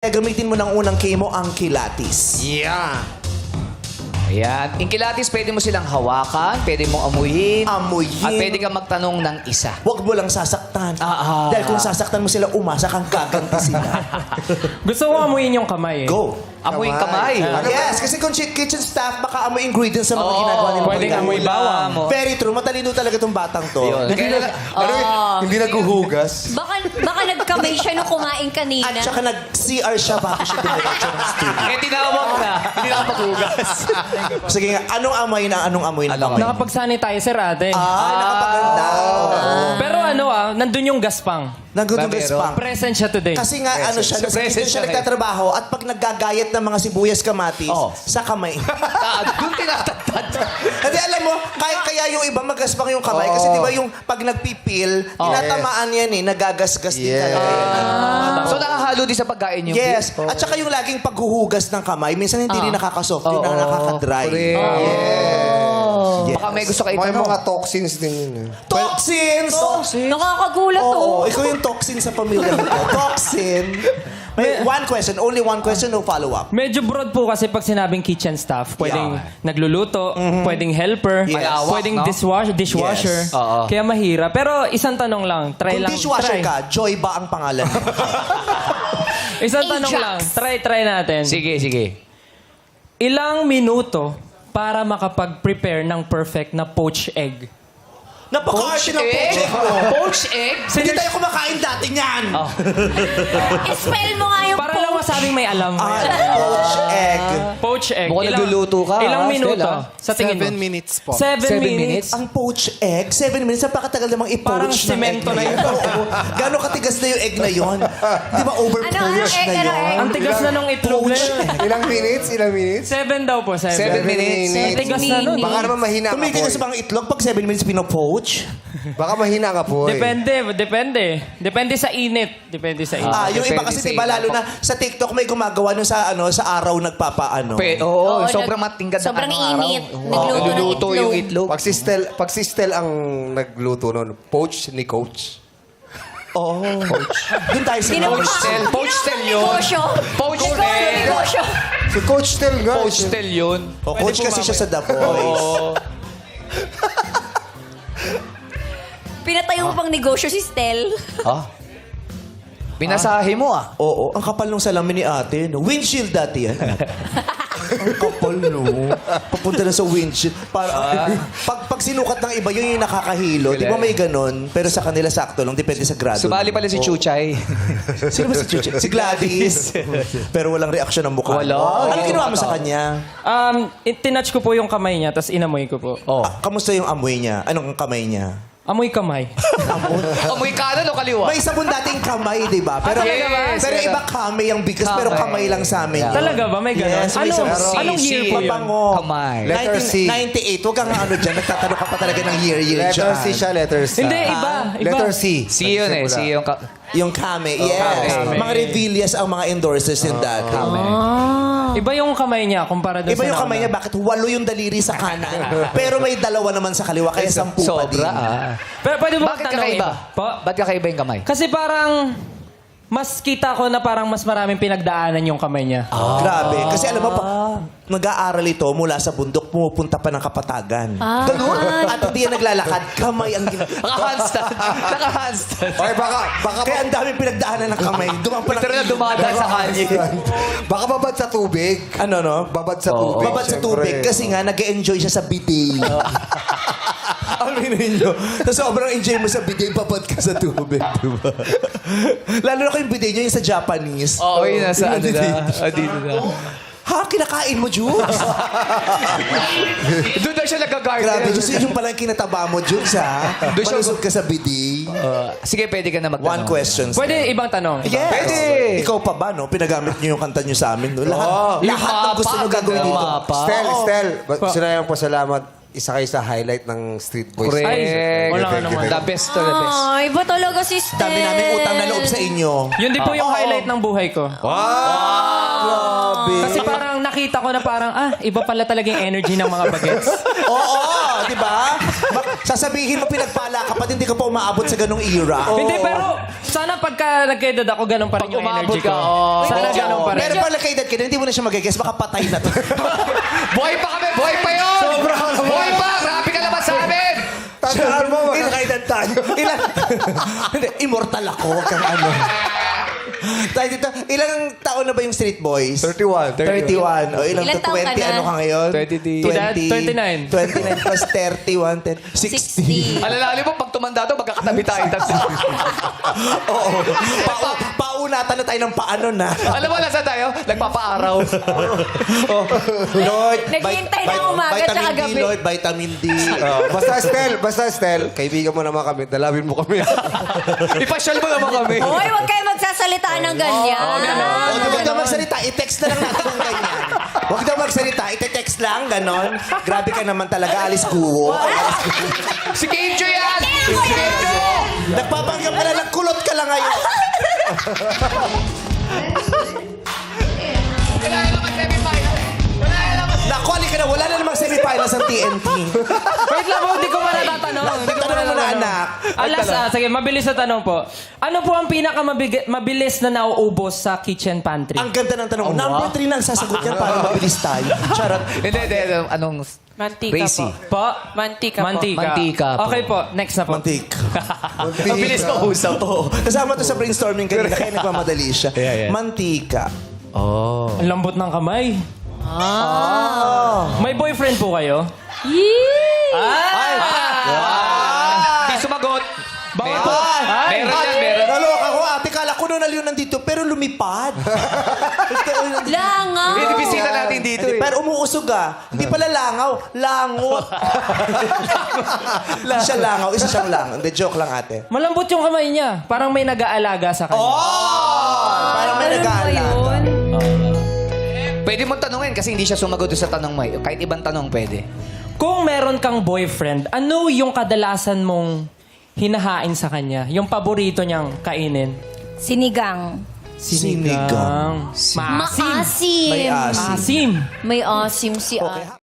Gamitin mo ng unang chemo ang kilatis. Yeah. Ayan. Yung kilatis, pwede mo silang hawakan, pwede mong amuyin. Amuyin. At pwede kang magtanong ng isa. Huwag mo lang sasaktan. Ah. Dahil kung sasaktan mo sila, umasa kang gaganti sila. Gusto ko amuyin yung kamay eh. Go. Amuyin kamay. Yes, kasi kung kitchen staff, baka amoy ingredients sa mga ginagawa nila. Pwedeng amoy bawang. Very true. Matalino talaga itong batang to. Yun. Hindi naghuhugas. Baka nagkamay siya nung kumain kanina. At saka nag-CR siya bago siya dumiretso ng studio. Eh, tinawag na. Hindi na maghugas. Sige nga, anong amoy na kamay? Nakapag-sanitizer ate. Nakapaganda. Pero nandun yung gaspang. Nagdudong Pero- gaspang. Present siya today. Kasi nga, ano siya, nasa Present kitchen siya siya nagtatrabaho at pag naggagayat ng mga sibuyas kamatis, Oh. sa kamay. Doon tinatatad. Kasi alam mo, kaya yung iba magaspang yung kamay. Kasi di ba yung pag nagpipil, tinatamaan yan eh, nagagasgas din Yes. talaga yan. So nakahalo din sa pagkain yung Yes. At saka yung laging paghuhugas ng kamay, minsan hindi rin nakakasoft, yun ang nakakadry. Correct. Yes. Baka may gusto kayo May itanong. mga toxins din yun. Toxins! Nakakagulat to. Oo, ikaw yung toxin sa pamilya mo. Toxin. May one question, only one question, no follow-up. Medyo broad po kasi pag sinabing kitchen staff. Pwedeng nagluluto, pwedeng helper, Yes. Malawak, pwedeng no? dishwasher. Yes. Oo. Kaya mahirap. Pero isang tanong lang. Try Kung lang. dishwasher try. ka, Joy ba ang pangalan mo? Isang Ajax. tanong lang. Try natin. Sige. Ilang minuto para makapag-prepare ng perfect na poached egg? Napaka-arty ng egg? poached egg mo. Poached egg? Hindi tayo kumakain dati niyan. Spell mo nga yung Para lang masabing may alam. Poached egg. Poached egg. Mukhang nagluluto ka, Ilang ah, minuto? Stella. Sa tingin mo? 7 minutes po. 7 7 minutes? minutes? Ang poached egg, 7 minutes, napakatagal namang i-poach Parang ng semento egg na yun. Oo. Gano'ng katigas na yung egg na yun? Di ba over-poached egg, na ano yun? egg? Ang tigas na nung itlog na yun. Ilang minutes? 7 daw po, 7. 7 minutes. Ang tigas na nun. Baka naman mahina ka Tumigil po. ka sa mga itlog pag 7 minutes pinopoach. Baka mahina ka po. Depende sa init. Depende sa init. Yung iba depende kasi sa diba, inyo. lalo na sa TikTok may gumagawa nun sa araw nagpapaano. Oo, Oo, sobrang matingkad sobrang ng araw. init. Oo, Nagluluto ng yung itlog. itlog. Pag si Stel ang nagluto nun, poach ni Coach. Oo. Doon tayo sa Ginawa poach. ka. Poached Stel yun. Negosyo. Poached Negosyo, Stel. negosyo. Si Coach Stel nga. Poached Stel yun. O, coach kasi siya sa The Voice. Pinatayo mo pang negosyo si Stel. Binasahe mo Oo, ang kapal nung salamin ni ate. No? Windshield dati yan. Ang kapal, no? Papunta na sa windshield. Pag sinukat ng iba, yun yung nakakahilo. Di ba may ganon? Pero sa kanila sakto lang. Depende sa grado. Sumali pala si Chuchay. Sino ba si Chuchi? Si Gladys. Pero walang reaksyon ng mukha. Wala. Ano ginawa mo sa kanya? Tinouch ko po yung kamay niya, tapos inamoy ko po. Kamusta yung amoy niya? Anong kamay niya? Amoy kamay. Amoy kanan o kaliwa? May sabon dating kamay, di ba? Pero, talaga ba? pero iba kamay ang bigkas, pero kamay lang sa amin. yun. Talaga ba? May ganon? Yes, may sabon. Anong year po yun? Pabango. Kamay. Letter C. 98. Huwag kang ano dyan. Nagtatanong ka pa talaga ng year Letter C siya, letter C. Hindi, iba. Letter C. Si yun eh. Si yung... Yung kame, yes. kame. Mga revillas ang mga endorsers yung dati. Iba yung kamay niya kumpara doon Iba sa yung kamay niya, bakit 8 yung daliri sa kanan. Pero may 2 naman sa kaliwa, kaya 10 pa din. Sobra Pero pwede ba Bakit tanong kakaiba? Po? Ba't kakaiba yung kamay? Kasi parang mas kita ko na parang mas maraming pinagdaanan yung kamay niya. Grabe. Kasi alam mo, nag-aaral ito mula sa bundok, pumupunta pa ng kapatagan. Ganun. At hindi yan naglalakad, kamay ang Naka-handstand. Naka-handstand. Okay, baka Kaya ang daming pinagdaanan ng kamay. Dumaan pa Pero na dumadaan sa kanya. Baka babad sa tubig. Ano, no? Babad sa tubig. Babad sa tubig syempre. kasi nga nag-enjoy siya sa bidet. Aminin nyo. So, sobrang enjoy mo sa bidet, babad ka sa tubig, diba? Lalo na kung yung bidet nyo yung sa Japanese. Oo, yun nasa ano Dito. na. Dito na. Ha? Kinakain mo, Jules? Doon na siya nag-garden. Grabe, Jules. Yung pala yung kinataba mo, Jules, ha? Doon siya- Malusog ka sa bidet. Sige, pwede ka na magtanong. One question. Pwede ibang tanong. Yes. Pwede. Ikaw pa ba, no? Pinagamit niyo yung kanta niyo sa amin, no? Lahat, Yung lahat ng gusto mapa, niyo gagawin ganda dito. mapa. Stel, gusto na yung pasalamat. Isa kayo sa highlight ng Street Boys. Correct. Ay, wala ka naman. The best to the best. Ay, ba talaga si Stel? Dami namin utang na loob sa inyo. Yun din po yung highlight ng buhay ko. Grabe. Kasi parang nakita ko na parang, iba pala talaga yung energy ng mga bagets. Oo, di ba? Sasabihin mo pinagpala ka pa, hindi ka pa umaabot sa ganong era. Hindi, pero Sana pagka nagka-edad ako, ganun pa rin Pag yung umabot energy ko. ka, oo. Sana Oo. ganun pa rin. Pero pag nagka-edad ka na, hindi mo na siya magigess, baka patay na to. Buhay pa kami! Buhay pa yun! Buhay pa! Grabe ka naman sa amin! Tandaan mo, Nagka-edad tayo. Hindi, immortal ako. Huwag kang ano. Tayo dito, ilang taon na ba yung Street Boys? 31. 31. O ilang Ilang taon ka 20 na? ano ka ngayon? 29. 29 plus 31, 10, 60. 60. Alalali mo, pag tumanda to, magkakatabi tayo. Oo. Paunatan na tayo ng paano na. Alam mo, nasa tayo? Nagpapaaraw. Oh, Lord, Naghihintay ng umaga vitamin tsaka D, gabi. Lord, vitamin D. Basta Estel, kaibigan mo naman kami. Dalawin mo kami. Ipasyal mo naman kami. Hoy, huwag kayo magsasalitaan ng ganyan. O, huwag daw magsalita. I-text na lang natin kung ganyan. Huwag daw magsalita. I-text lang, ganon. Grabe ka naman talaga. Alis guwo. Si Kenjo yan! Si Kenjo! Nagpapanggap ka na, nagkulot ka lang ngayon. Wala na naman semi-final. Wala na naman. Naku, ka na. Wala na namang semifinals ng TNT. Wait lang po, hindi ko pa natatanong. Hindi ko pa Tanong mo na, natatanong. anak. Sige, mabilis na tanong po. Ano po ang pinakamabilis na nauubos sa kitchen pantry? Ang ganda ng tanong. Number 3 na ang sasagot niya para mabilis tayo. Charot. Hindi. Anong... Mantika Racy. Po? Mantika po. Mantika po. Okay po, next na po. Mantik. Ang bilis ko usap. Oo. Kasama to sa brainstorming kanina, kaya nagmamadali siya. Mantika. Ang lambot ng kamay. May boyfriend po kayo? Yee! Hindi sumagot. Bawal Meron. po. Meron. Naloka ko, ate. Kala ko noon aliw nandito, pero lumipad. Langaw. Hindi, bisita natin dito eh. Pero umuusog Hindi pala langaw. Langot. Hindi siya langaw. Isa siyang langaw. Hindi, joke lang, ate. Malambot yung kamay niya. Parang may nag-aalaga sa kanya. Parang may Ganun ba nag-aalaga. yun? Pwede mong tanungin kasi hindi siya sumagot doon sa tanong mo. Kahit ibang tanong pwede. Kung meron kang boyfriend, ano yung kadalasan mong hinahain sa kanya? Yung paborito niyang kainin? Sinigang. Sinigang. Maasim. Maasim. May asim. Asim. May asim si Okay. ate.